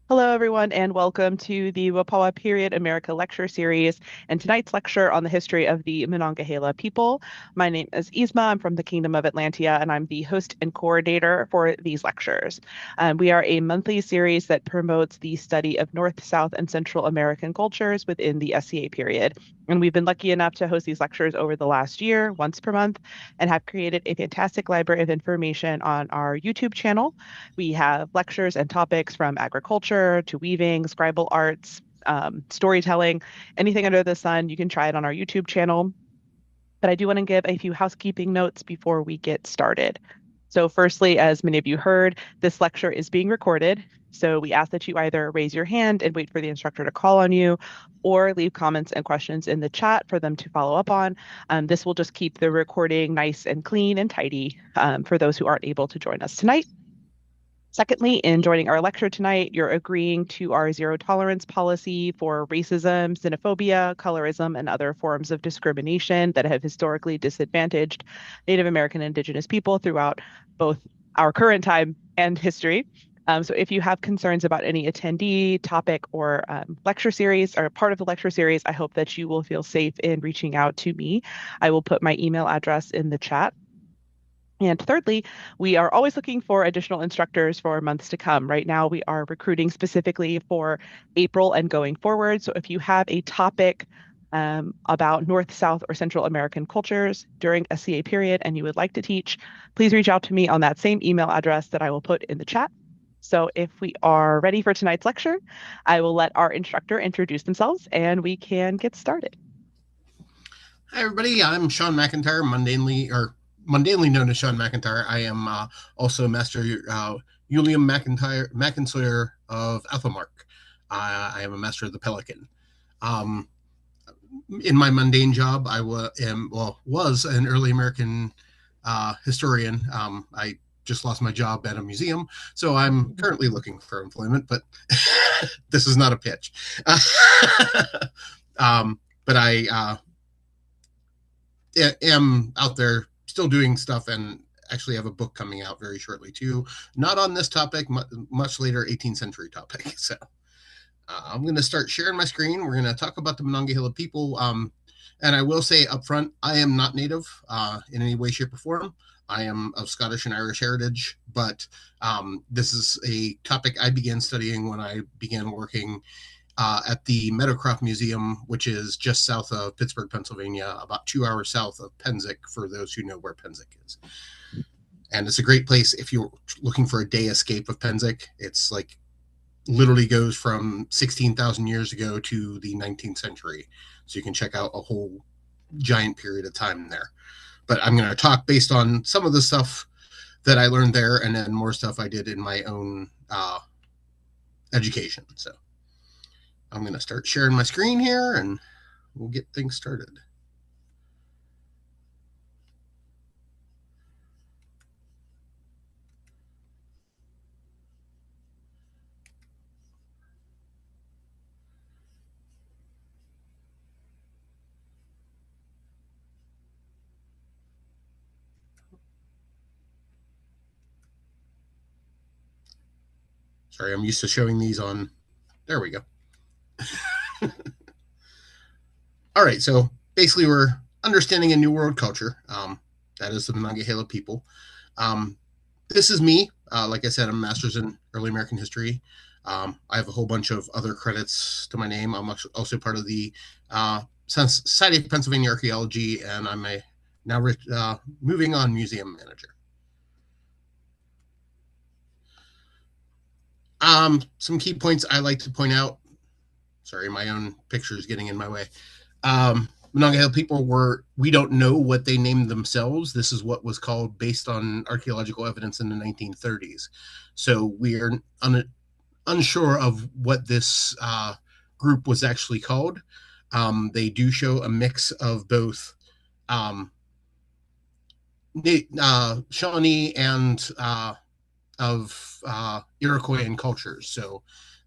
Hello, everyone, and welcome to the Huapahua Period America Lecture Series and tonight's lecture on the history of the Monongahela people. My name is Isma. I'm from the Kingdom of Atlantia, and I'm the host and coordinator for these lectures. We are a monthly series that promotes the study of North, South, and Central American cultures within the SCA period. And we've been lucky enough to host these lectures over the last year, once per month, and have created a fantastic library of information on our YouTube channel. We have lectures and topics from agriculture to weaving, scribal arts, storytelling, anything under the sun. You can try it on our YouTube channel. But I do want to give a few housekeeping notes before we get started. So, firstly, as many of you heard, this lecture is being recorded. So, we ask that you either raise your hand and wait for the instructor to call on you, or leave comments and questions in the chat for them to follow up on. This will just keep the recording nice and clean and tidy for those who aren't able to join us tonight. Secondly, in joining our lecture tonight, you're agreeing to our zero tolerance policy for racism, xenophobia, colorism, and other forms of discrimination that have historically disadvantaged Native American and Indigenous people throughout both our current time and history. So if you have concerns about any attendee, topic, or lecture series or part of the lecture series, I hope that you will feel safe in reaching out to me. I will put my email address in the chat. And thirdly, we are always looking for additional instructors for months to come. Right now, we are recruiting specifically for April and going forward. So if you have a topic about North, South, or Central American cultures during SCA period and you would like to teach, please reach out to me on that same email address that I will put in the chat. So if we are ready for tonight's lecture, I will let our instructor introduce themselves and we can get started. Hi, everybody. I'm Sean MacIntyre, mundanely known as Sean MacIntyre. I am also Master Uilliam MacantSaoir of Alphamark. I am a Master of the Pelican. In my mundane job, I was an early American historian. I just lost my job at a museum, so I'm currently looking for employment, but this is not a pitch. But I am out there still doing stuff and actually have a book coming out very shortly too. Not on this topic, much later 18th century topic. So I'm going to start sharing my screen. We're going to talk about the Monongahela people. And I will say up front, I am not Native in any way, shape, or form. I am of Scottish and Irish heritage, but this is a topic I began studying when I began working at the Meadowcroft Museum, which is just south of Pittsburgh, Pennsylvania, about 2 hours south of Penzic, for those who know where Penzic is. And it's a great place if you're looking for a day escape of Penzic. It's like literally goes from 16,000 years ago to the 19th century. So you can check out a whole giant period of time there. But I'm going to talk based on some of the stuff that I learned there and then more stuff I did in my own education. So I'm going to start sharing my screen here and we'll get things started. Sorry, I'm used to showing these on. There we go. All right, so basically we're understanding a New World culture. That is the Monongahela people. This is me. Like I said, I'm a master's in early American history. I have a whole bunch of other credits to my name. I'm also part of the Society of Pennsylvania Archaeology, and I'm a now moving on museum manager. Some key points I like to point out. Sorry, my own picture is getting in my way. Monongahela people we don't know what they named themselves. This is what was called based on archaeological evidence in the 1930s. So we are unsure of what this group was actually called. They do show a mix of both Shawnee and of Iroquoian cultures. So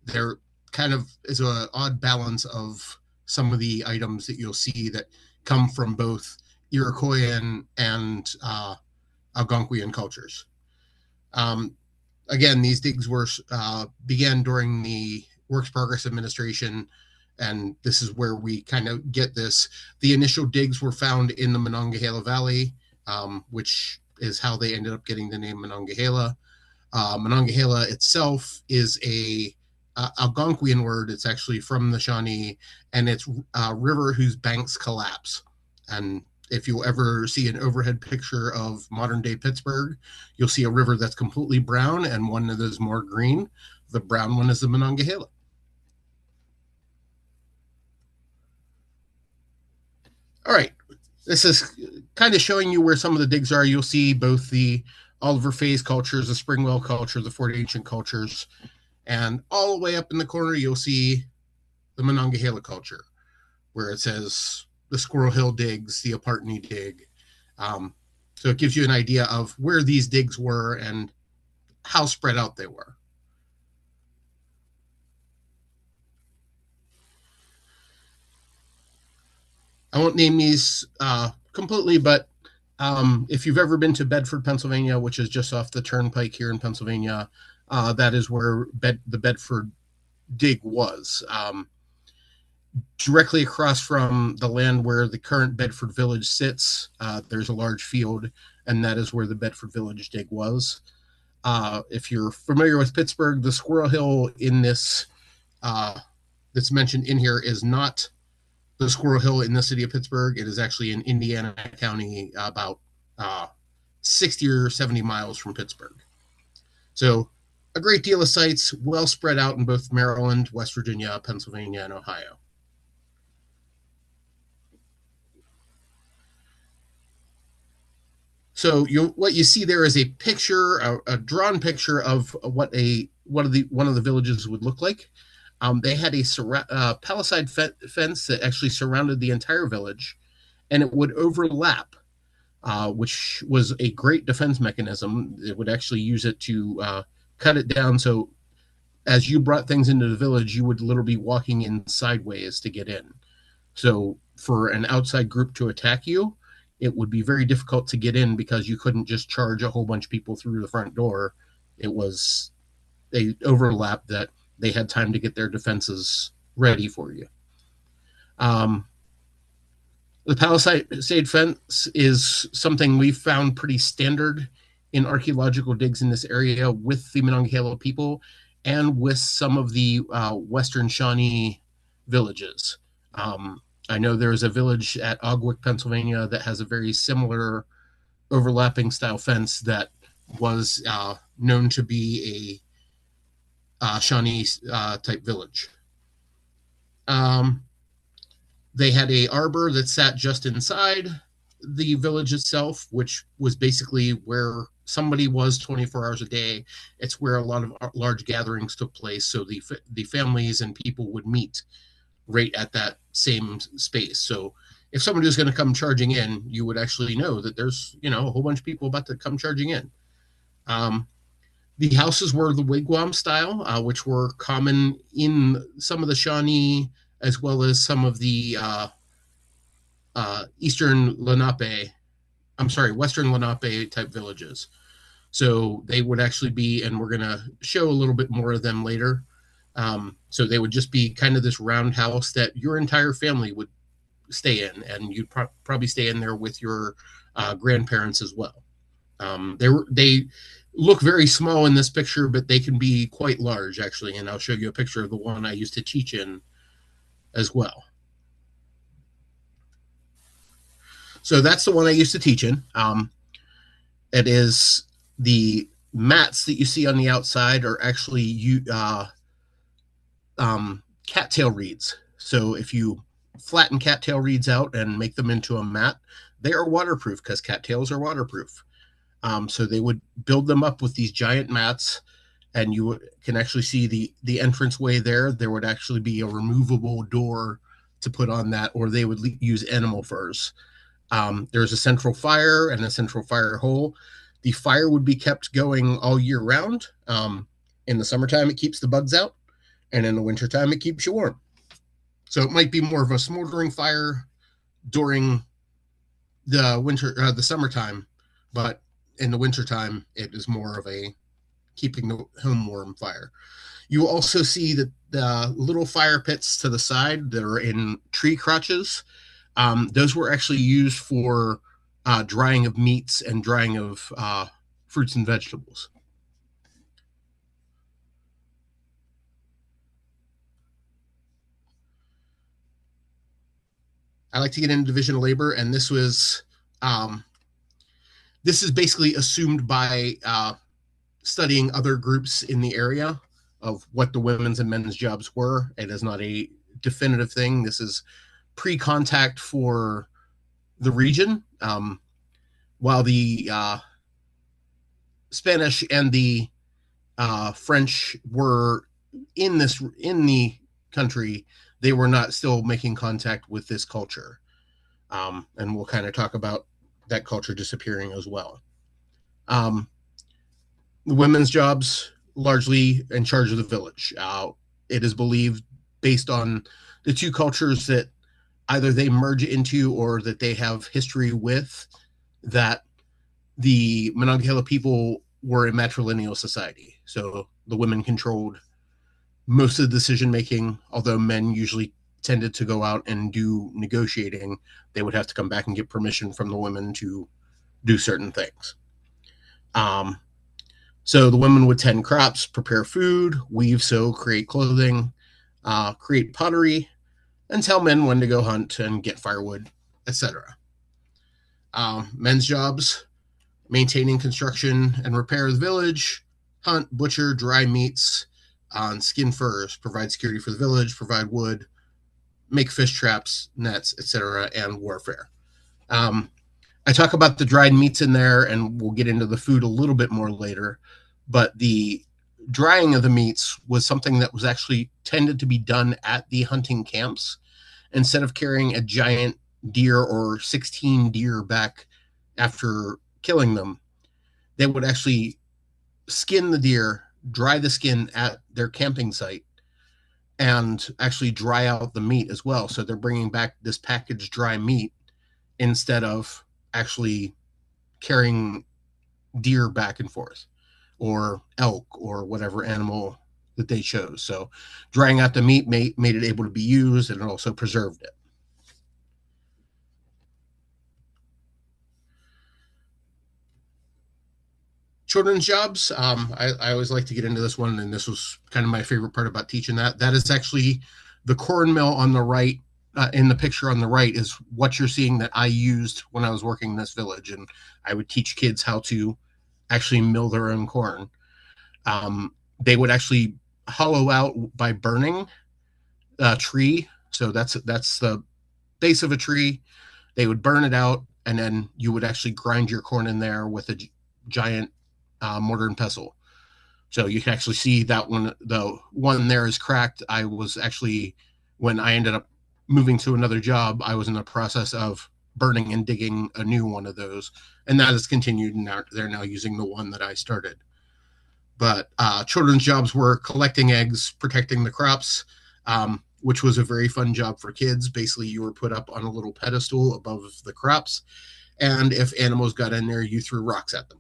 there kind of is an odd balance of some of the items that you'll see that come from both Iroquoian and Algonquian cultures. again, these digs were began during the Works Progress Administration, and this is where we kind of get this. The initial digs were found in the Monongahela Valley, which is how they ended up getting the name Monongahela. Monongahela itself is a Algonquian word. It's actually from the Shawnee, and it's a river whose banks collapse. And if you ever see an overhead picture of modern day Pittsburgh, you'll see a river that's completely brown and one that is more green. The brown one is the Monongahela. All right, this is kind of showing you where some of the digs are. You'll see both the Oliver Phase cultures, the Springwell culture, the Fort Ancient cultures, and all the way up in the corner, you'll see the Monongahela culture, where it says the Squirrel Hill digs, the Apartney dig. So it gives you an idea of where these digs were and how spread out they were. I won't name these completely, but if you've ever been to Bedford, Pennsylvania, which is just off the turnpike here in Pennsylvania, that is where the Bedford dig was. Directly across from the land where the current Bedford Village sits, there's a large field, and that is where the Bedford Village dig was. If you're familiar with Pittsburgh, the Squirrel Hill in this that's mentioned in here is not the Squirrel Hill in the city of Pittsburgh. It is actually in Indiana County, about 60 or 70 miles from Pittsburgh. So a great deal of sites, well spread out in both Maryland, West Virginia, Pennsylvania, and Ohio. So what you see there is a picture, a drawn picture of what one of the villages would look like. They had a palisade fence that actually surrounded the entire village, and it would overlap, which was a great defense mechanism. It would actually use it to cut it down. So as you brought things into the village, you would literally be walking in sideways to get in. So for an outside group to attack you, it would be very difficult to get in because you couldn't just charge a whole bunch of people through the front door. It was a overlap that they had time to get their defenses ready for you. The palisade fence is something we've found pretty standard in archaeological digs in this area with the Monongahela people and with some of the Western Shawnee villages. I know there's a village at Ogwick, Pennsylvania that has a very similar overlapping style fence that was known to be a Shawnee type village. They had a arbor that sat just inside the village itself, which was basically where somebody was 24 hours a day. It's where a lot of large gatherings took place. So the families and people would meet right at that same space. So if somebody was going to come charging in, you would actually know that there's, a whole bunch of people about to come charging in. The houses were the wigwam style, which were common in some of the Shawnee, as well as some of the Western Lenape type villages. So they would actually be, and we're going to show a little bit more of them later. So they would just be kind of this round house that your entire family would stay in, and you'd probably stay in there with your grandparents as well. They look very small in this picture, but they can be quite large, actually. And I'll show you a picture of the one I used to teach in as well. So that's the one I used to teach in. It is the mats that you see on the outside are actually cattail reeds. So if you flatten cattail reeds out and make them into a mat, they are waterproof because cattails are waterproof. So they would build them up with these giant mats, and you can actually see the entranceway there. There would actually be a removable door to put on that, or they would use animal furs. There's a central fire and a central fire hole. The fire would be kept going all year round. In the summertime, it keeps the bugs out, and in the wintertime, it keeps you warm. So it might be more of a smoldering fire during the summertime, but in the wintertime, it is more of a keeping the home warm fire. You also see that the little fire pits to the side that are in tree crotches, those were actually used for drying of meats and drying of fruits and vegetables. I like to get into division of labor, and this is basically assumed by studying other groups in the area of what the women's and men's jobs were. It is not a definitive thing. This is pre-contact for the region. While the Spanish and the French were in the country, they were not still making contact with this culture. And we'll kind of talk about that culture disappearing as well. The women's jobs largely in charge of the village. It is believed, based on the two cultures that either they merge into or that they have history with, that the Monongahela people were a matrilineal society. So the women controlled most of the decision making, although men usually tended to go out and do negotiating. They would have to come back and get permission from the women to do certain things. So the women would tend crops, prepare food, weave, sew, create clothing, create pottery, and tell men when to go hunt and get firewood, etc. Men's jobs: maintaining construction and repair of the village, hunt, butcher, dry meats, skin furs, provide security for the village, provide wood, make fish traps, nets, etc., and warfare. I talk about the dried meats in there, and we'll get into the food a little bit more later, but the drying of the meats was something that was actually tended to be done at the hunting camps. Instead of carrying a giant deer or 16 deer back after killing them, they would actually skin the deer, dry the skin at their camping site, and actually dry out the meat as well. So they're bringing back this packaged dry meat instead of actually carrying deer back and forth, or elk, or whatever animal that they chose. So drying out the meat made it able to be used, and it also preserved it. Children's jobs. I always like to get into this one, and this was kind of my favorite part about teaching that. That is actually the corn mill on the right. In the picture on the right is what you're seeing that I used when I was working in this village, and I would teach kids how to actually mill their own corn. They would actually hollow out by burning a tree. So that's the base of a tree. They would burn it out, and then you would actually grind your corn in there with a giant mortar and pestle. So you can actually see that one. The one there is cracked. I was actually, when I ended up moving to another job, I was in the process of burning and digging a new one of those, and that has continued. Now they're now using the one that I started. But children's jobs were collecting eggs, protecting the crops, which was a very fun job for kids. Basically, you were put up on a little pedestal above the crops, and if animals got in there, you threw rocks at them,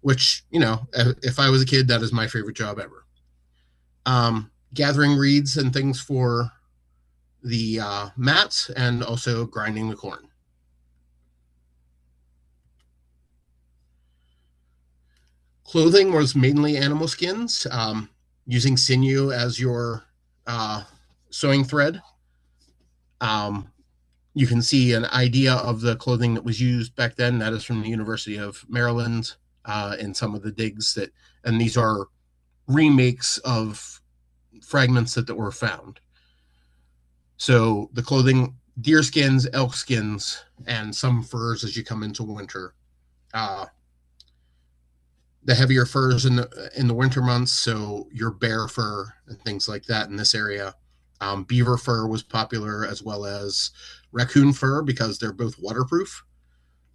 which, if I was a kid, that is my favorite job ever. Gathering reeds and things for the mats, and also grinding the corn. Clothing was mainly animal skins, using sinew as your sewing thread. You can see an idea of the clothing that was used back then. That is from the University of Maryland, in some of the digs and these are remakes of fragments that were found. So the clothing: deer skins, elk skins, and some furs as you come into winter. The heavier furs in the winter months, so your bear fur and things like that in this area. Beaver fur was popular, as well as raccoon fur, because they're both waterproof,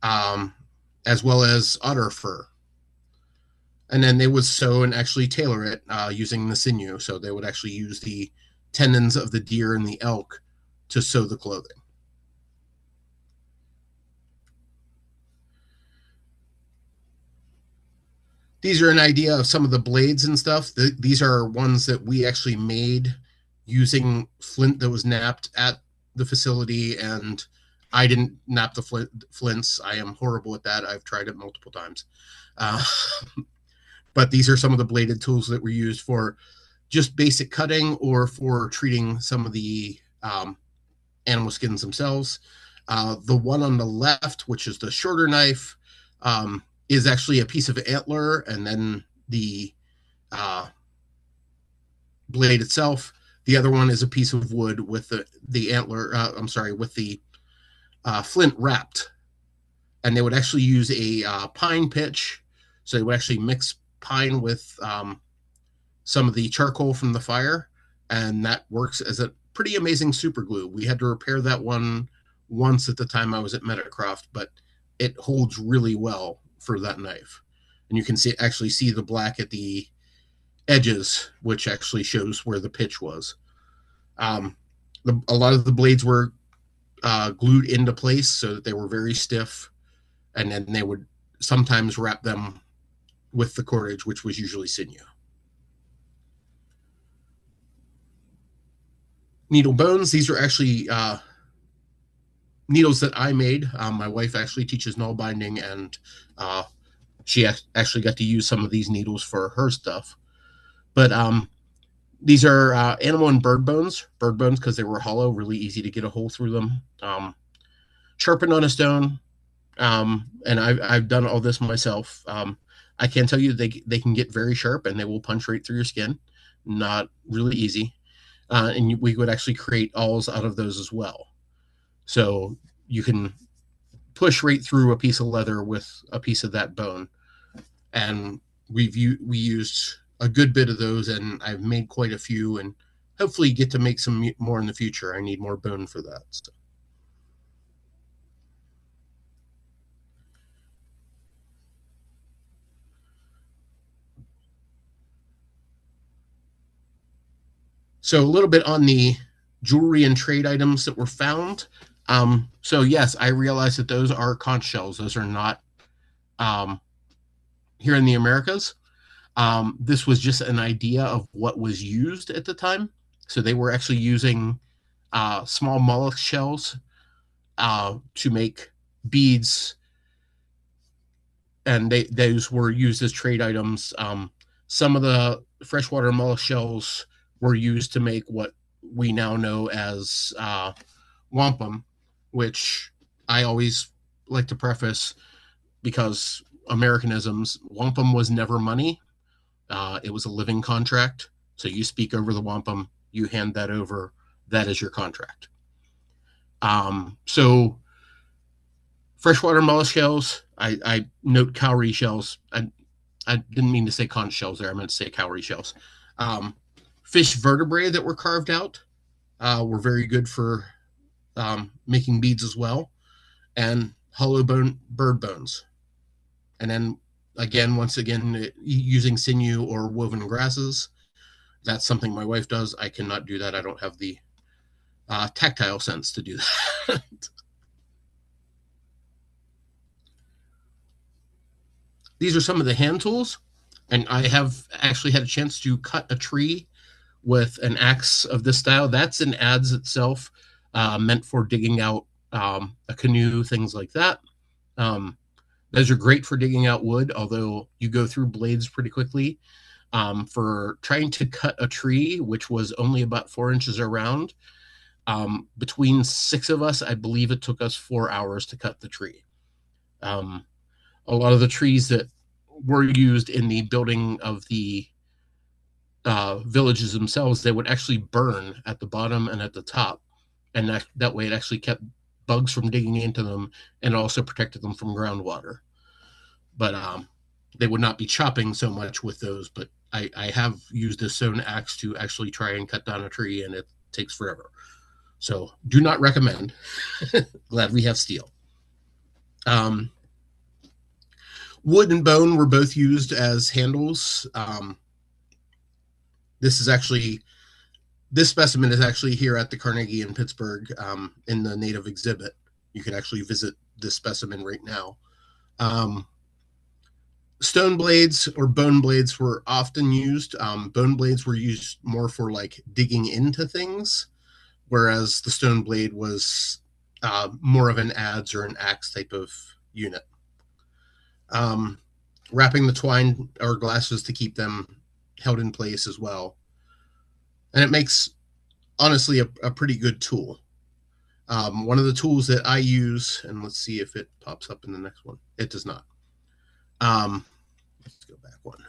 as well as otter fur. And then they would sew and actually tailor it using the sinew. So they would actually use the tendons of the deer and the elk to sew the clothing. These are an idea of some of the blades and stuff. These are ones that we actually made using flint that was knapped at the facility, and I didn't knap the flints. I am horrible at that. I've tried it multiple times. Uh, but these are some of the bladed tools that were used for just basic cutting or for treating some of the animal skins themselves. The one on the left, which is the shorter knife, is actually a piece of antler, and then the blade itself. The other one is a piece of wood with the antler. With the flint wrapped, and they would actually use a pine pitch. So they would actually mix pine with some of the charcoal from the fire, and that works as a pretty amazing super glue. We had to repair that one once at the time I was at Metacroft, but it holds really well for that knife. And you can actually see the black at the edges, which actually shows where the pitch was. A lot of the blades were glued into place so that they were very stiff, and then they would sometimes wrap them with the cordage, which was usually sinew. Needle bones, these are actually needles that I made. My wife actually teaches null binding, and she actually got to use some of these needles for her stuff. But these are animal and bird bones because they were hollow, really easy to get a hole through them. Sharpened on a stone, and I've done all this myself. I can tell you they can get very sharp, and they will punch right through your skin. Not really easy. And we would actually create awls out of those as well. So you can push right through a piece of leather with a piece of that bone. And we used a good bit of those, and I've made quite a few, and hopefully get to make some more in the future. I need more bone for that. So a little bit on the jewelry and trade items that were found. So yes, I realize that those are conch shells. Those are not here in the Americas. This was just an idea of what was used at the time. So they were actually using small mollusk shells to make beads, and those were used as trade items. Some of the freshwater mollusk shells were used to make what we now know as wampum, which I always like to preface, because Americanisms, wampum was never money. It was a living contract. So you speak over the wampum, you hand that over, that is your contract. So freshwater mollusk shells, I note cowrie shells. I didn't mean to say conch shells there. I meant to say cowrie shells. Fish vertebrae that were carved out were very good for making beads as well, and hollow bone bird bones. And then once again, using sinew or woven grasses. That's something my wife does. I cannot do that. I don't have the tactile sense to do that. These are some of the hand tools, and I have actually had a chance to cut a tree with an axe of this style. That's an adze itself, meant for digging out a canoe, things like that. Those are great for digging out wood, although you go through blades pretty quickly. For trying to cut a tree, which was only about 4 inches around, between 6 of us, I believe it took us 4 hours to cut the tree. A lot of the trees that were used in the building of the villages themselves, they would actually burn at the bottom and at the top. And that way it actually kept bugs from digging into them, and also protected them from groundwater. But they would not be chopping so much with those. But I have used a stone axe to actually try and cut down a tree, and it takes forever. So do not recommend. Glad we have steel. Wood and bone were both used as handles. This specimen is actually here at the Carnegie in Pittsburgh, in the native exhibit. You can actually visit this specimen right now. Stone blades or bone blades were often used. Bone blades were used more for like digging into things, whereas the stone blade was more of an adze or an axe type of unit. Um, Wrapping the twine or glasses to keep them held in place as well. And it makes, honestly, a pretty good tool. One of the tools that I use, and let's see if it pops up in the next one. It does not. Let's go back one.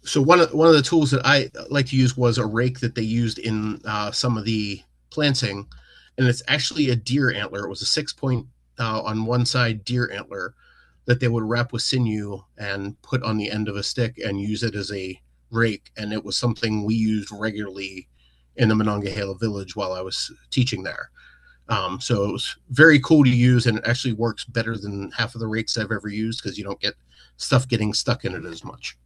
So one of the tools that I like to use was a rake that they used in some of the planting, and it's actually a deer antler. It was a 6-point on one side deer antler that they would wrap with sinew and put on the end of a stick and use it as a rake. And it was something we used regularly in the Monongahela village while I was teaching there. So it was very cool to use, and it actually works better than half of the rakes I've ever used because you don't get stuff getting stuck in it as much.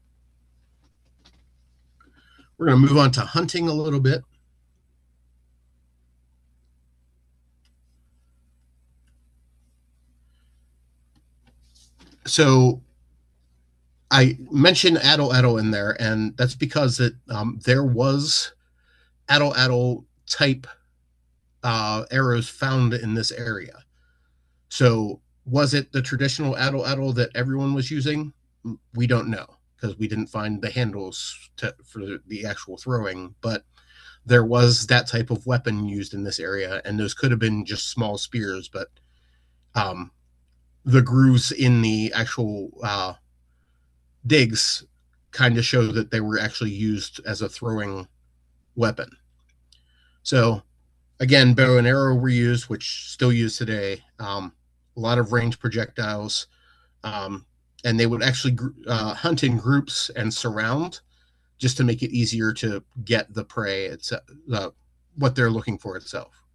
We're going to move on to hunting a little bit. So I mentioned atlatl in there, and that's because there was atlatl type arrows found in this area. So was it the traditional atlatl that everyone was using? We don't know because we didn't find the handles for the actual throwing, but there was that type of weapon used in this area, and those could have been just small spears, but the grooves in the actual digs kind of show that they were actually used as a throwing weapon. So again, bow and arrow were used, which still used today. A lot of range projectiles, and they would actually hunt in groups and surround just to make it easier to get the prey, what they're looking for itself.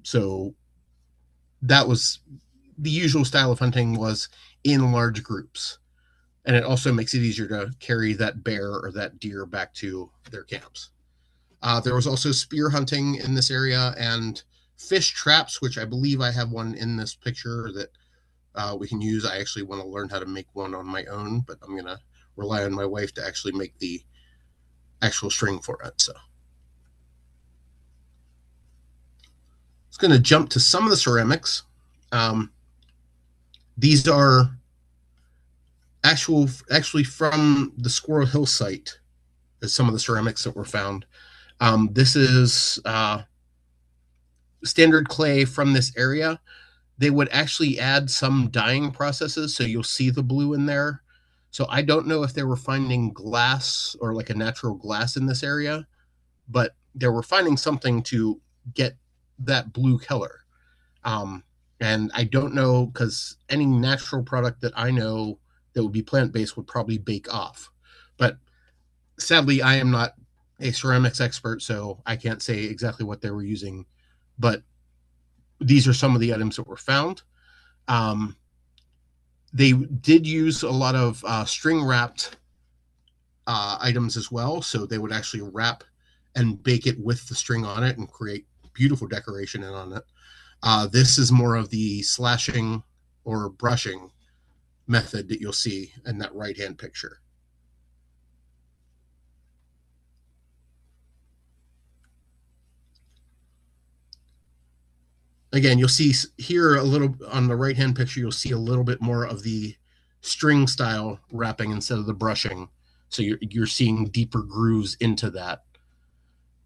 So that was the usual style of hunting, was in large groups. And it also makes it easier to carry that bear or that deer back to their camps. There was also spear hunting in this area and fish traps, which I believe I have one in this picture that we can use. I actually want to learn how to make one on my own, but I'm going to rely on my wife to actually make the actual string for it. So it's going to jump to some of the ceramics. These are actually from the Squirrel Hill site, as some of the ceramics that were found. This is standard clay from this area. They would actually add some dyeing processes, so you'll see the blue in there. So I don't know if they were finding glass or like a natural glass in this area, but they were finding something to get that blue color. And I don't know, because any natural product that I know that would be plant-based would probably bake off. But sadly, I am not a ceramics expert, so I can't say exactly what they were using. But these are some of the items that were found. They did use a lot of string-wrapped items as well. So they would actually wrap and bake it with the string on it and create beautiful decoration on it. This is more of the slashing or brushing method that you'll see in that right-hand picture. Again, you'll see here a little on the right-hand picture, you'll see a little bit more of the string style wrapping instead of the brushing. So you're seeing deeper grooves into that,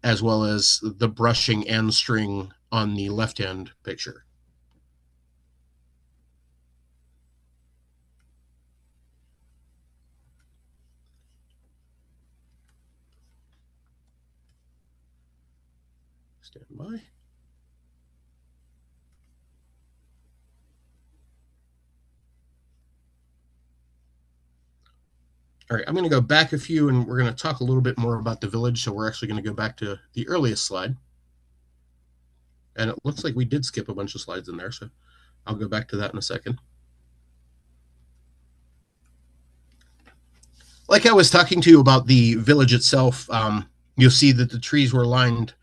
as well as the brushing and string on the left-hand picture. Stand by. All right, I'm going to go back a few, and we're going to talk a little bit more about the village. So we're actually going to go back to the earliest slide. And it looks like we did skip a bunch of slides in there, so I'll go back to that in a second. Like I was talking to you about the village itself, you'll see that the trees were lined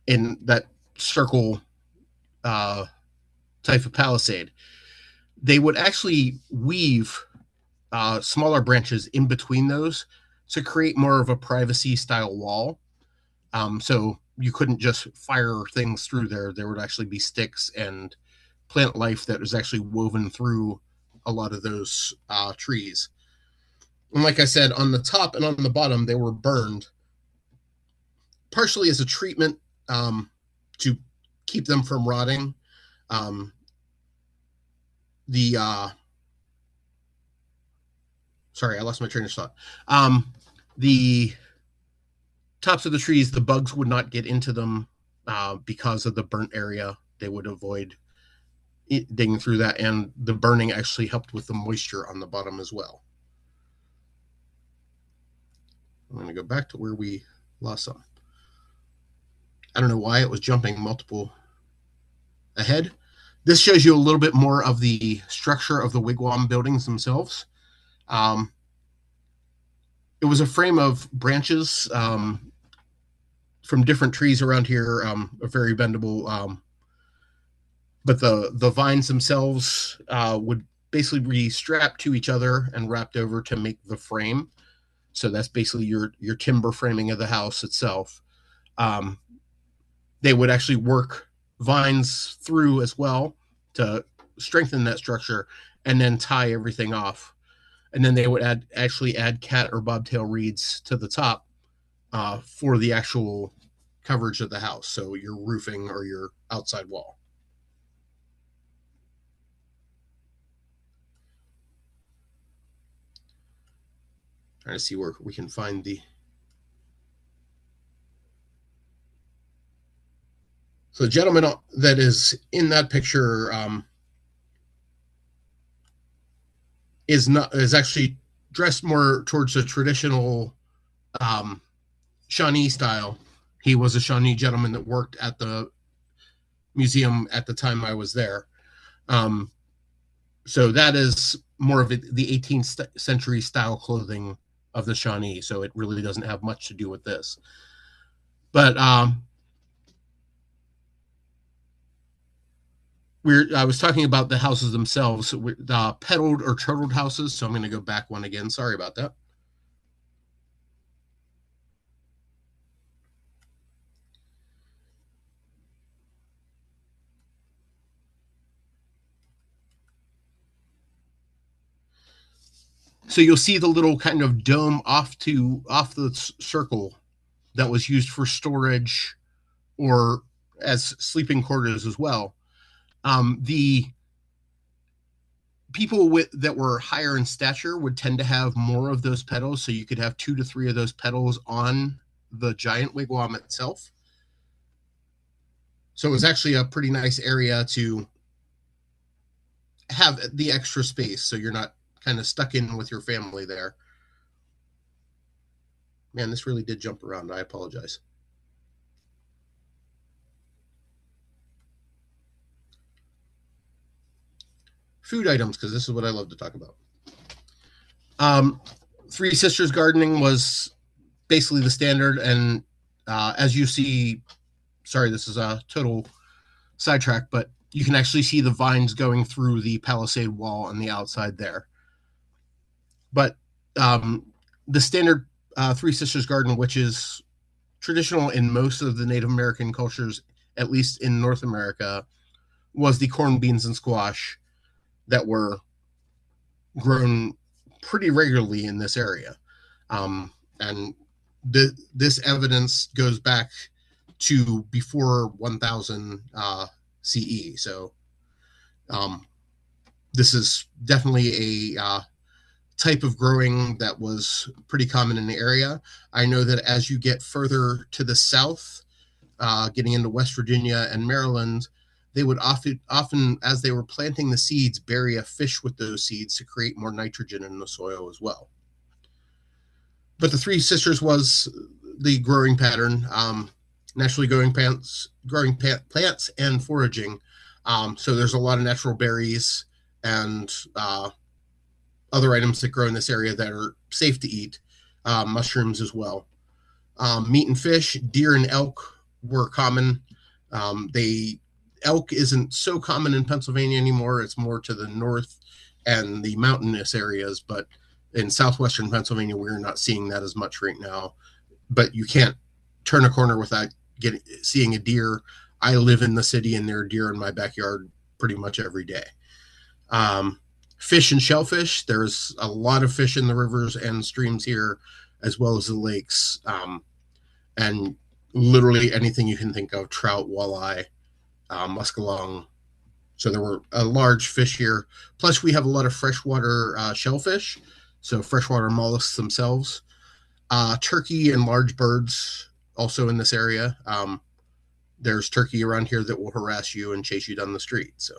in that circle type of palisade. They would actually weave smaller branches in between those to create more of a privacy style wall. So you couldn't just fire things through there. There would actually be sticks and plant life that was actually woven through a lot of those trees. And like I said, on the top and on the bottom, they were burned partially as a treatment to keep them from rotting. Sorry, I lost my train of thought. The tops of the trees, the bugs would not get into them because of the burnt area. They would avoid digging through that, and the burning actually helped with the moisture on the bottom as well. I'm going to go back to where we lost some. I don't know why it was jumping multiple ahead. This shows you a little bit more of the structure of the wigwam buildings themselves. It was a frame of branches from different trees around here, very bendable. But the vines themselves would basically be strapped to each other and wrapped over to make the frame. So that's basically your timber framing of the house itself. They would actually work vines through as well to strengthen that structure and then tie everything off. And then they would actually add cat or bobtail reeds to the top for the actual coverage of the house. So your roofing or your outside wall. Trying to see where we can find the. So the gentleman that is in that picture is actually dressed more towards a traditional Shawnee style. He was a Shawnee gentleman that worked at the museum at the time I was there. So that is more of the 18th century style clothing of the Shawnee. So it really doesn't have much to do with this. But I was talking about the houses themselves, pedaled or turtled houses. So I'm going to go back one again. Sorry about that. So you'll see the little kind of dome off the circle that was used for storage or as sleeping quarters as well. The people that were higher in stature would tend to have more of those petals, so you could have 2 to 3 of those petals on the giant wigwam itself. So it was actually a pretty nice area to have the extra space, so you're not kind of stuck in with your family there. Man, this really did jump around. I apologize. Food items, because this is what I love to talk about. Three Sisters gardening was basically the standard, and as you see, sorry, this is a total sidetrack, but you can actually see the vines going through the palisade wall on the outside there. But the standard Three Sisters garden, which is traditional in most of the Native American cultures, at least in North America, was the corn, beans, and squash that were grown pretty regularly in this area. And this evidence goes back to before 1000 CE. So this is definitely a type of growing that was pretty common in the area. I know that as you get further to the south, getting into West Virginia and Maryland, they would often, as they were planting the seeds, bury a fish with those seeds to create more nitrogen in the soil as well. But the Three Sisters was the growing pattern, naturally growing plants and foraging. So there's a lot of natural berries and other items that grow in this area that are safe to eat, mushrooms as well. Meat and fish, deer and elk were common. They elk isn't so common in Pennsylvania anymore. It's more to the north and the mountainous areas, but in southwestern Pennsylvania, we're not seeing that as much right now. But you can't turn a corner without seeing a deer. I live in the city, and there are deer in my backyard pretty much every day. Um, Fish and shellfish. There's a lot of fish in the rivers and streams here, as well as the lakes, and literally anything you can think of: trout, walleye, muskellunge. So there were a large fish here. Plus, we have a lot of freshwater shellfish, so freshwater mollusks themselves. Turkey and large birds also in this area. There's turkey around here that will harass you and chase you down the street. So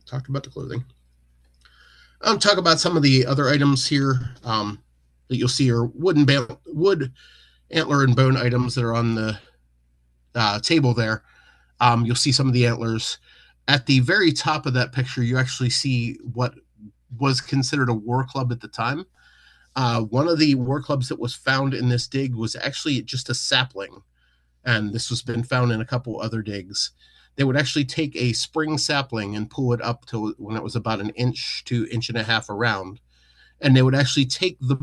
talked about the clothing. I'll talk about some of the other items here that you'll see are wood, antler, and bone items that are on the table there. You'll see some of the antlers. At the very top of that picture, you actually see what was considered a war club at the time. One of the war clubs that was found in this dig was actually just a sapling, and this has been found in a couple other digs. They would actually take a spring sapling and pull it up to when it was about an inch to inch and a half around, and they would actually take the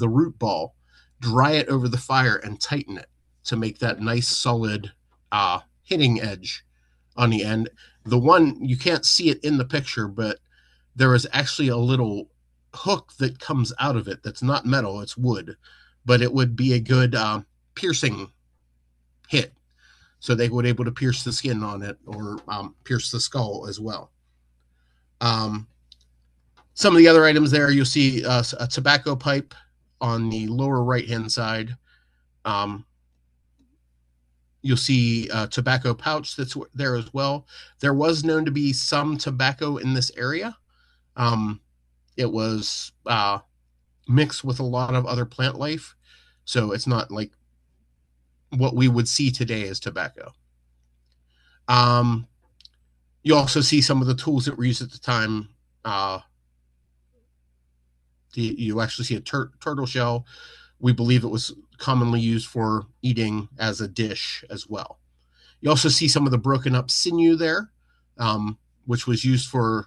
root ball, dry it over the fire, and tighten it to make that nice solid hitting edge on the end. The one, you can't see it in the picture, but there is actually a little hook that comes out of it that's not metal, it's wood, but it would be a good piercing hit. So they would able to pierce the skin on it, or pierce the skull as well. Some of the other items there, you'll see a tobacco pipe on the lower right-hand side. You'll see a tobacco pouch that's there as well. There was known to be some tobacco in this area. It was mixed with a lot of other plant life, so it's not like what we would see today as tobacco. You also see some of the tools that were used at the time. You actually see a turtle shell. We believe it was commonly used for eating as a dish as well. You also see some of the broken up sinew there, which was used for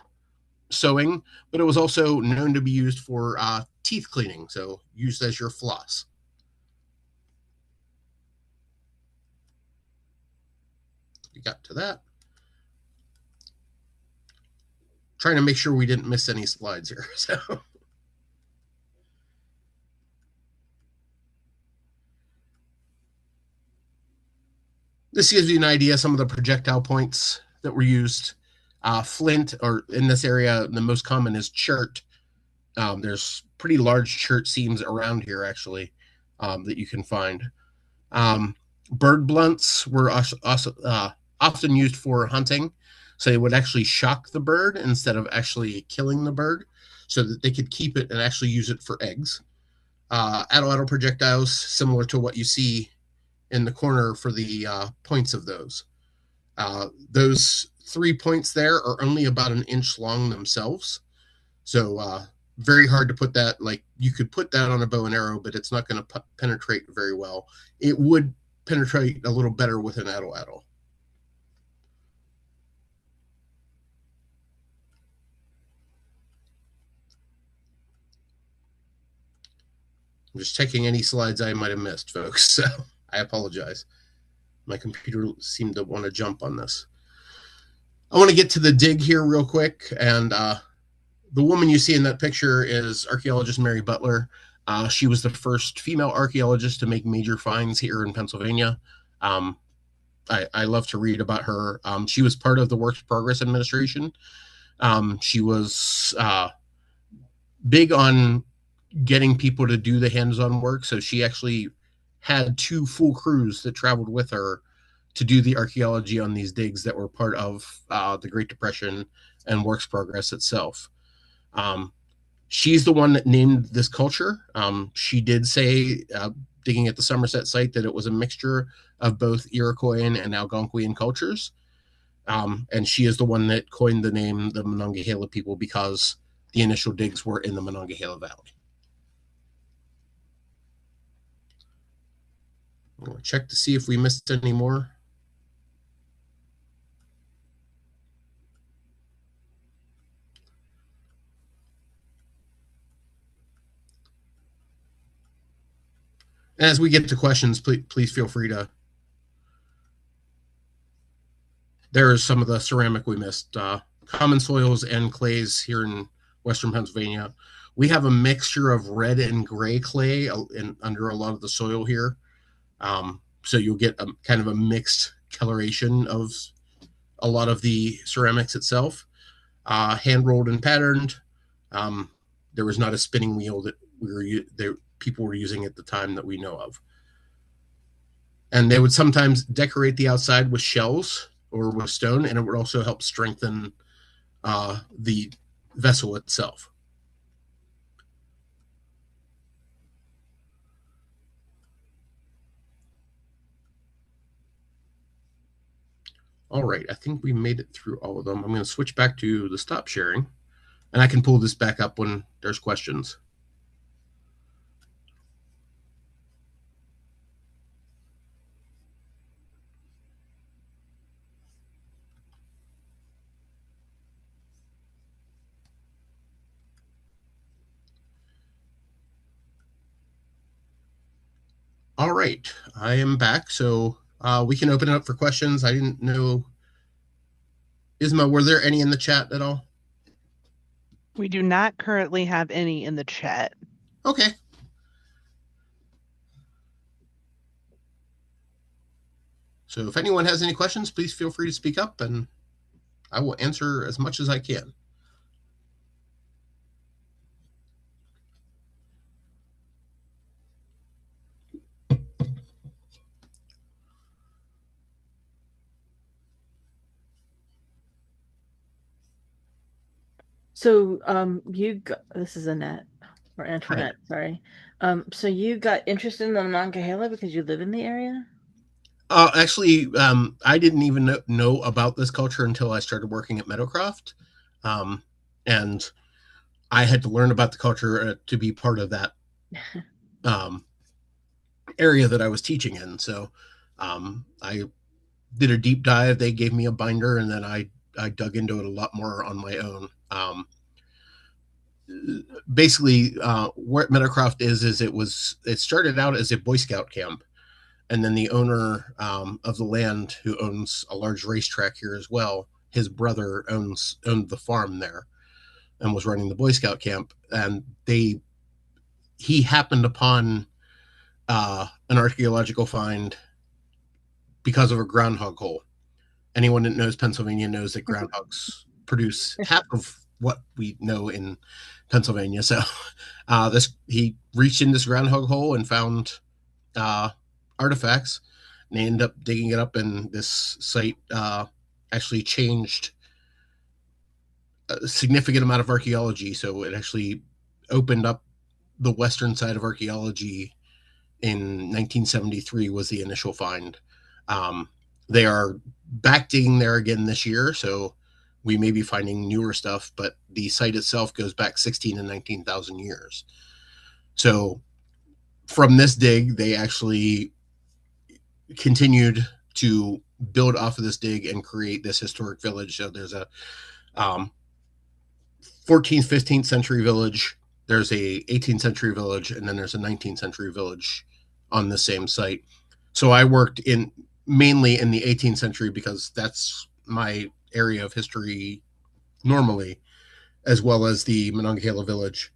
sewing, but it was also known to be used for teeth cleaning, so used as your floss. We got to that. Trying to make sure we didn't miss any slides here. So this gives you an idea of some of the projectile points that were used. Flint, or in this area, the most common is chert. There's pretty large chert seams around here, actually, that you can find. Bird blunts were often used for hunting, so they would actually shock the bird instead of actually killing the bird, so that they could keep it and actually use it for eggs. Atlatl projectiles, similar to what you see in the corner for the points of those. Those 3 points there are only about an inch long themselves, so very hard to put that. Like, you could put that on a bow and arrow, but it's not going to penetrate very well. It would penetrate a little better with an atlatl. I'm just checking any slides I might have missed, folks, so I apologize. My computer seemed to want to jump on this. I want to get to the dig here real quick, and the woman you see in that picture is archaeologist Mary Butler. She was the first female archaeologist to make major finds here in Pennsylvania. I love to read about her. She was part of the Works Progress Administration. She was big on getting people to do the hands-on work, so she actually had 2 full crews that traveled with her to do the archaeology on these digs that were part of the Great Depression and Works Progress itself. She's the one that named this culture. She did say, digging at the Somerset site, that it was a mixture of both Iroquoian and Algonquian cultures. And she is the one that coined the name the Monongahela people, because the initial digs were in the Monongahela Valley. I'm going to check to see if we missed any more. As we get to questions, please feel free to. There is some of the ceramic we missed. Common soils and clays here in Western Pennsylvania. We have a mixture of red and gray clay under a lot of the soil here. So you'll get a kind of a mixed coloration of a lot of the ceramics itself. Hand rolled and patterned. There was not a spinning wheel that people were using at the time that we know of. And they would sometimes decorate the outside with shells or with stone, and it would also help strengthen the vessel itself. All right, I think we made it through all of them. I'm going to switch back to the stop sharing, and I can pull this back up when there's questions. All right, I am back, so we can open it up for questions. I didn't know, Isma, were there any in the chat at all? We do not currently have any in the chat. Okay. So if anyone has any questions, please feel free to speak up, and I will answer as much as I can. So, this is Annette or Antoinette, sorry. So you got interested in the Monongahela because you live in the area? Actually, I didn't even know about this culture until I started working at Meadowcroft. And I had to learn about the culture to be part of that area that I was teaching in. So I did a deep dive. They gave me a binder, and then I dug into it a lot more on my own. Basically, what Meadowcroft is it started out as a Boy Scout camp, and then the owner of the land, who owns a large racetrack here as well, his brother owned the farm there and was running the Boy Scout camp, and he happened upon an archaeological find because of a groundhog hole. Anyone that knows Pennsylvania knows that groundhogs produce half of what we know in Pennsylvania. So he reached in this groundhog hole and found artifacts, and they ended up digging it up, and this site actually changed a significant amount of archaeology. So it actually opened up the western side of archaeology in 1973 was the initial find. They are back digging there again this year, so we may be finding newer stuff, but the site itself goes back 16 and 19,000 years. So from this dig, they actually continued to build off of this dig and create this historic village. So there's a 14th, 15th century village, there's a 18th century village, and then there's a 19th century village on the same site. So I worked mainly in the 18th century because that's my area of history normally, as well as the Monongahela village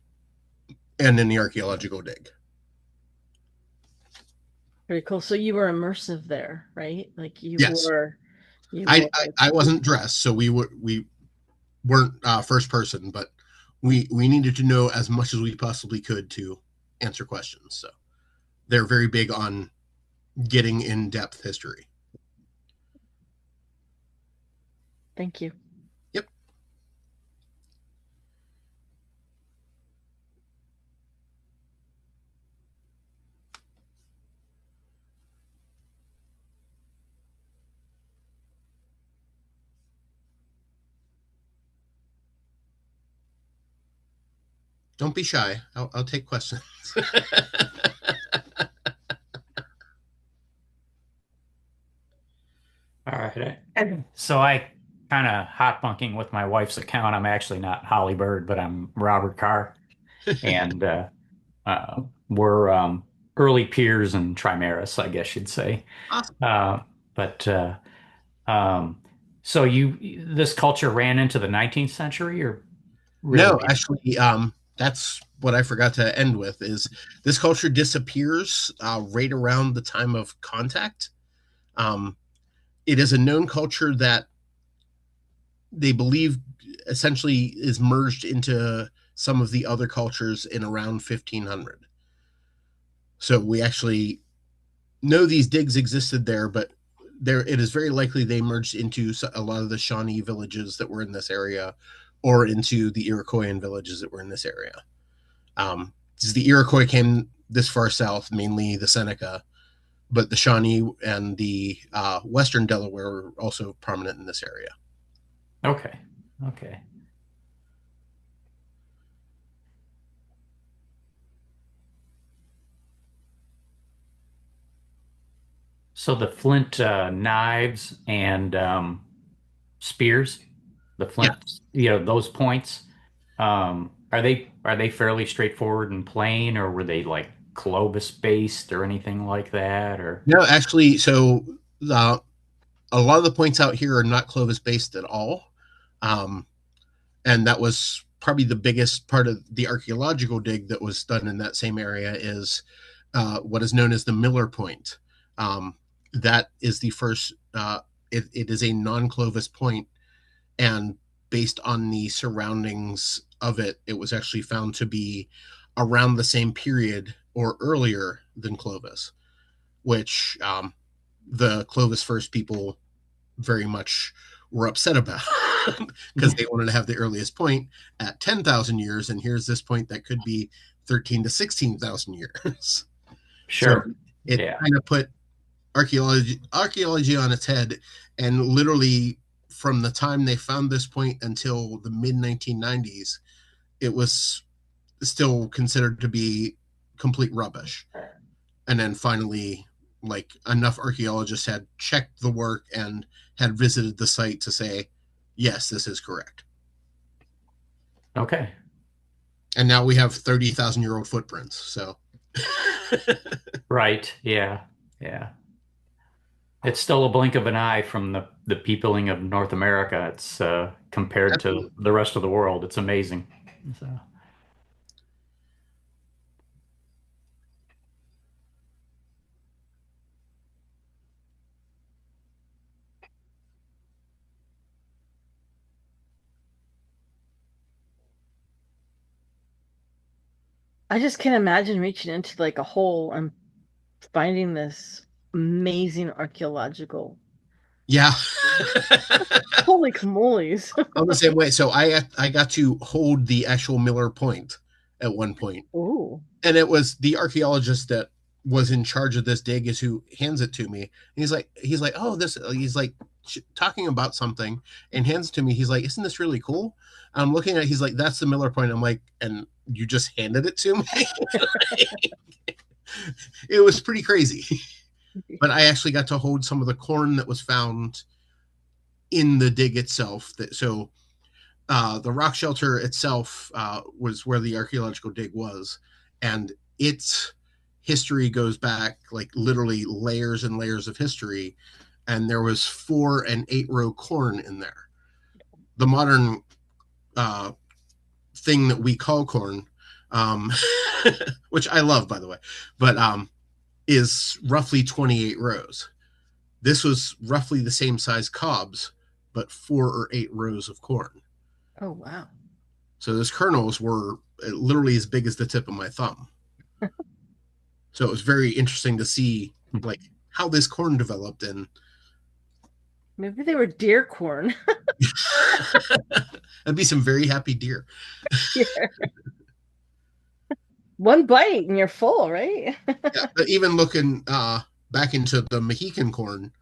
and in the archaeological dig. Very cool. So you were immersive there, right? Like you Yes. were. I wasn't dressed, so we weren't first person, but we needed to know as much as we possibly could to answer questions. So they're very big on getting in-depth history. Thank you. Yep. Don't be shy. I'll take questions. So I kind of hot bunking with my wife's account. I'm actually not Holly Bird, but I'm Robert Carr, and we're early peers and Trimeris, I guess you'd say. Awesome. Uh, but um, so this culture ran into the 19th century, or really? No, actually, that's what I forgot to end with is this culture disappears right around the time of contact. Um, it is a known culture that they believe essentially is merged into some of the other cultures in around 1500. So we actually know these digs existed there, but there it is very likely they merged into a lot of the Shawnee villages that were in this area, or into the Iroquoian villages that were in this area. The Iroquois came this far south, mainly the Seneca, but the Shawnee and the Western Delaware were also prominent in this area. Okay. Okay. So the flint knives and spears, the Yeah, flint, those points, are they fairly straightforward and plain, or were they like Clovis based or anything like that? Or no, actually, so uh, a lot of the points out here are not Clovis based at all. Um, and that was probably the biggest part of the archaeological dig that was done in that same area is what is known as the Miller Point. That is the first. It is a non-Clovis point, and based on the surroundings of it, it was actually found to be around the same period or earlier than Clovis, which the Clovis first people very much were upset about because they wanted to have the earliest point at 10,000 years, and here's this point that could be 13 to 16,000 years. So sure, it yeah, kind of put archaeology on its head, and literally from the time they found this point until the mid 1990s, it was still considered to be complete rubbish. And then finally, like, enough archaeologists had checked the work and had visited the site to say, yes, this is correct. okay, And now we have 30,000-year-old footprints. So, right, yeah, yeah. It's still a blink of an eye from the peopling of North America. It's compared to absolutely. the rest of the world. It's amazing. So. I just can't imagine reaching into like a hole and finding this amazing archaeological. Yeah. Holy camoles. I'm the same way. So I got to hold the actual Miller Point at one point, Ooh. and it was the archaeologist that was in charge of this dig is who hands it to me. And he's like, oh, this. He's like talking about something and hands it to me. He's like, isn't this really cool? I'm looking at it, he's like, that's the Miller Point. I'm like, and you just handed it to me. It was pretty crazy. But I actually got to hold some of the corn that was found in the dig itself. So the rock shelter itself was where the archaeological dig was, and its history goes back like literally layers and layers of history. And there was 4 and 8 row corn in there. The modern uh, thing that we call corn, um, which I love, by the way, but is roughly 28 rows. This was roughly the same size cobs, but 4 or 8 rows of corn. Oh, wow. So those kernels were literally as big as the tip of my thumb. So it was very interesting to see like how this corn developed, and Maybe they were deer corn. that'd be some very happy deer. Yeah. One bite and you're full, right? Yeah, but even looking back into the Mohican corn,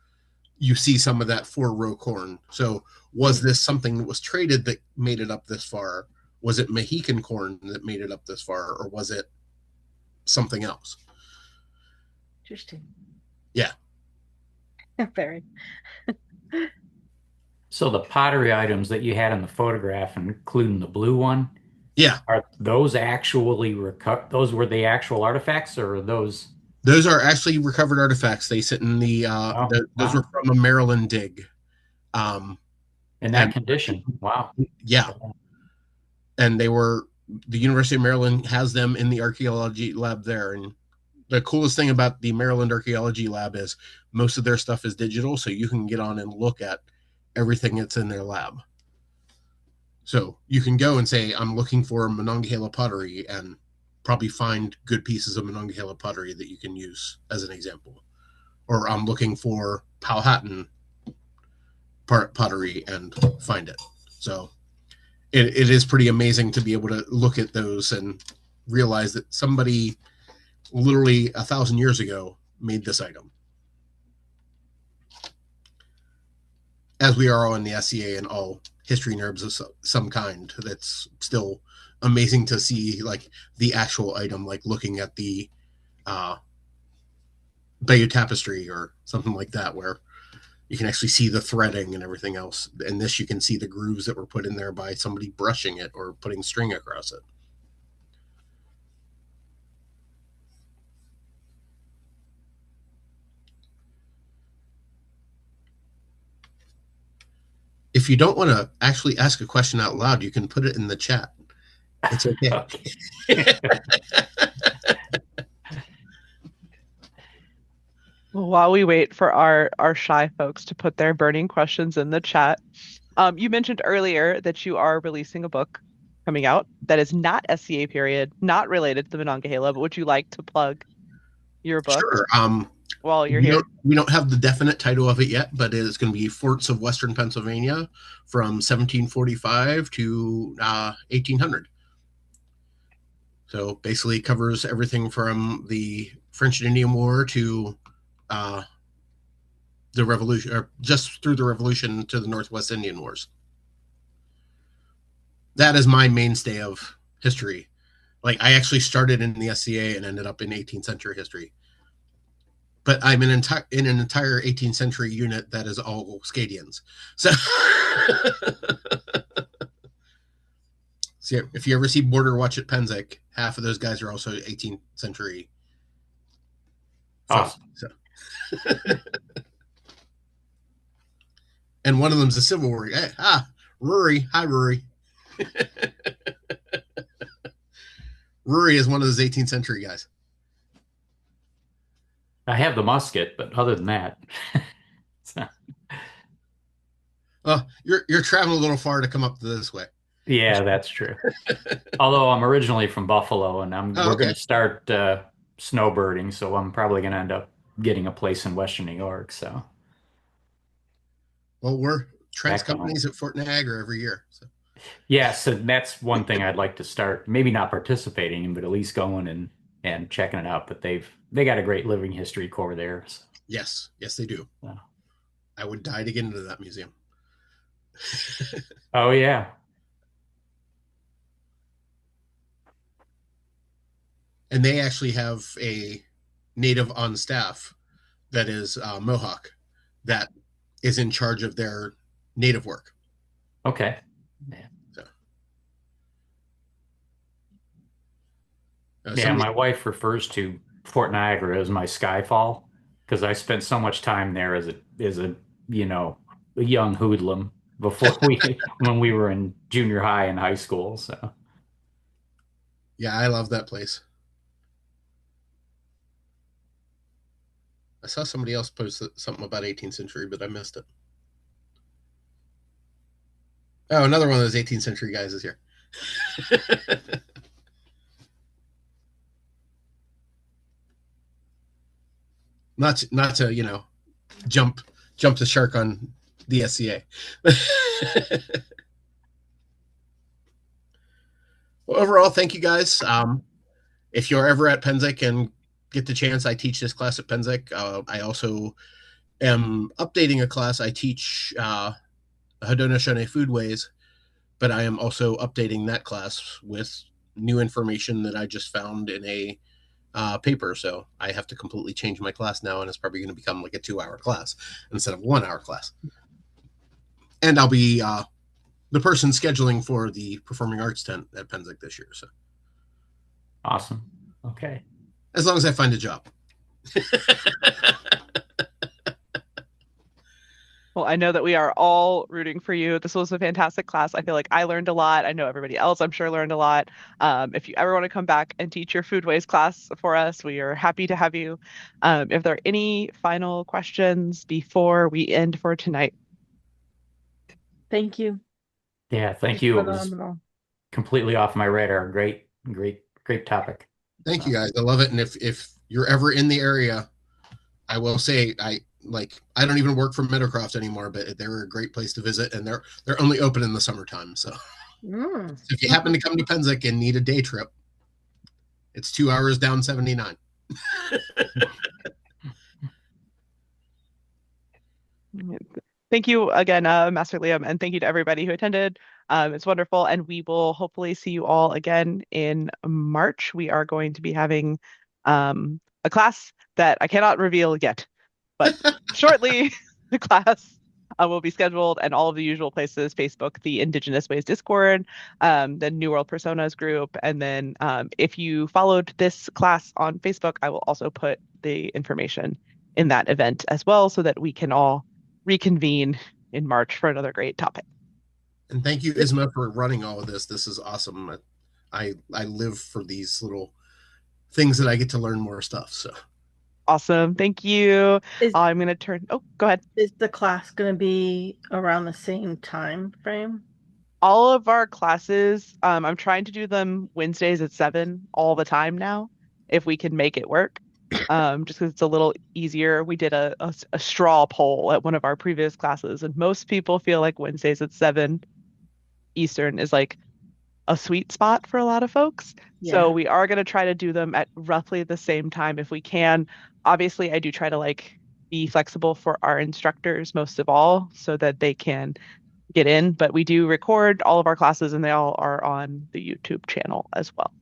you see some of that 4 row corn. So was this something that was traded that made it up this far? Was it Mohican corn that made it up this far, or was it something else? Interesting. Yeah. Very. So the pottery items that you had in the photograph, including the blue one, Yeah, are those actually those were the actual artifacts, or are those? those are actually recovered artifacts. They sit in Oh, those were wow. from a Maryland dig. Um, In that and condition. Wow. yeah, and the University of Maryland has them in the archaeology lab there. And the coolest thing about the Maryland Archaeology Lab is most of their stuff is digital, so you can get on and look at everything that's in their lab. So you can go and say, I'm looking for Monongahela pottery, and probably find good pieces of Monongahela pottery that you can use as an example. Or I'm looking for Powhatan pottery and find it. So it is pretty amazing to be able to look at those and realize that somebody literally 1,000 years ago made this item. As we are all in the SCA and all history nerds of some kind, that's still amazing to see, like the actual item, like looking at the Bayeux tapestry or something like that, where you can actually see the threading and everything else. And this, you can see the grooves that were put in there by somebody brushing it or putting string across it. If you don't want to actually ask a question out loud, you can put it in the chat. It's okay. Okay. While we wait for our shy folks to put their burning questions in the chat, you mentioned earlier that you are releasing a book coming out that is not SCA period, not related to the Monongahela, but would you like to plug your book Sure. while you're here? We don't have the definite title of it yet, but it is going to be Forts of Western Pennsylvania from 1745 to 1800. So basically covers everything from the French and Indian War to the Revolution, or just through the Revolution to the Northwest Indian Wars. That is my mainstay of history. Like, I actually started in the SCA and ended up in 18th century history. But I'm in an entire 18th century unit that is all Scadians. So, so if you ever see Border Watch at Penzic, half of those guys are also 18th century. Awesome. So. And one of them's a Civil War. Rory. Hi, Rory. Rory is one of those 18th century guys. I have the musket, but other than that, you're traveling a little far to come up this way. yeah, that's true. Although I'm originally from Buffalo, and we're going to start snowbirding, so I'm probably going to end up getting a place in Western New York. So, well, we're Trent's companies at Fort Niagara every year. So. Yes, so that's one thing I'd like to start. Maybe not participating in, but at least going and checking it out. But they got a great living history core there. So. Yes, they do. So. I would die to get into that museum. Oh yeah. And they actually have a native on staff that is Mohawk that is in charge of their native work. Okay. Yeah. So, my wife refers to Fort Niagara as my Skyfall because I spent so much time there as a a young hoodlum before when we were in junior high and high school. So yeah, I love that place. I saw somebody else post something about 18th century, but I missed it. Oh, another one of those 18th century guys is here. not to jump the shark on the SCA. Well, overall, thank you guys. If you're ever at Penzic and get the chance, I teach this class at Penzic. I also am updating a class. I teach Haudenosaunee foodways, but I am also updating that class with new information that I just found in a paper. So I have to completely change my class now, and it's probably going to become like a 2-hour class instead of a 1-hour class. And I'll be the person scheduling for the performing arts tent at Pennsic this year. So Awesome. Okay. as long as I find a job. Well, I know that we are all rooting for you. This was a fantastic class. I feel like I learned a lot. I know everybody else, I'm sure, learned a lot. If you ever want to come back and teach your foodways class for us, we are happy to have you. If there are any final questions before we end for tonight. Thank you. Yeah, thank you. It was Phenomenal. completely off my radar. Great topic. Thank you guys. I love it. And if you're ever in the area, I will say I don't even work for Meadowcroft anymore, but they're a great place to visit, and they're only open in the summertime. So if you happen to come to Pennsic and need a day trip, it's 2 hours down 79. Thank you again, Master Liam, and thank you to everybody who attended. It's wonderful, and we will hopefully see you all again in March. We are going to be having a class that I cannot reveal yet, but shortly the class will be scheduled, and all of the usual places: Facebook, the Indigenous Ways Discord, the New World Personas group, and then if you followed this class on Facebook, I will also put the information in that event as well, so that we can all reconvene in March for another great topic. And thank you, Isma, for running all of this. This is awesome. I live for these little things that I get to learn more stuff. So awesome. Thank you. I'm going to turn. Oh, go ahead. Is the class going to be around the same time frame? All of our classes, I'm trying to do them Wednesdays at 7 all the time now, if we can make it work. Just because it's a little easier. We did a straw poll at one of our previous classes, and most people feel like Wednesdays at 7 Eastern is like a sweet spot for a lot of folks. Yeah. So we are going to try to do them at roughly the same time if we can. Obviously, I do try to be flexible for our instructors most of all, so that they can get in, but we do record all of our classes, and they all are on the YouTube channel as well.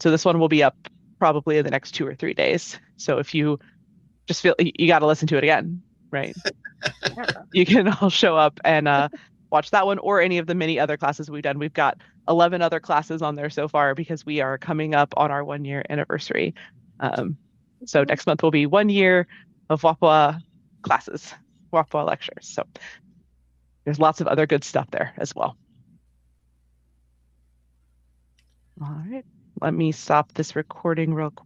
So this one will be up probably in the next 2 or 3 days. So if you just feel you got to listen to it again, right? You can all show up and watch that one, or any of the many other classes we've done. We've got 11 other classes on there so far, because we are coming up on our 1-year anniversary. So next month will be 1 year of Huapahua classes, Huapahua lectures. So there's lots of other good stuff there as well. All right. Let me stop this recording real quick.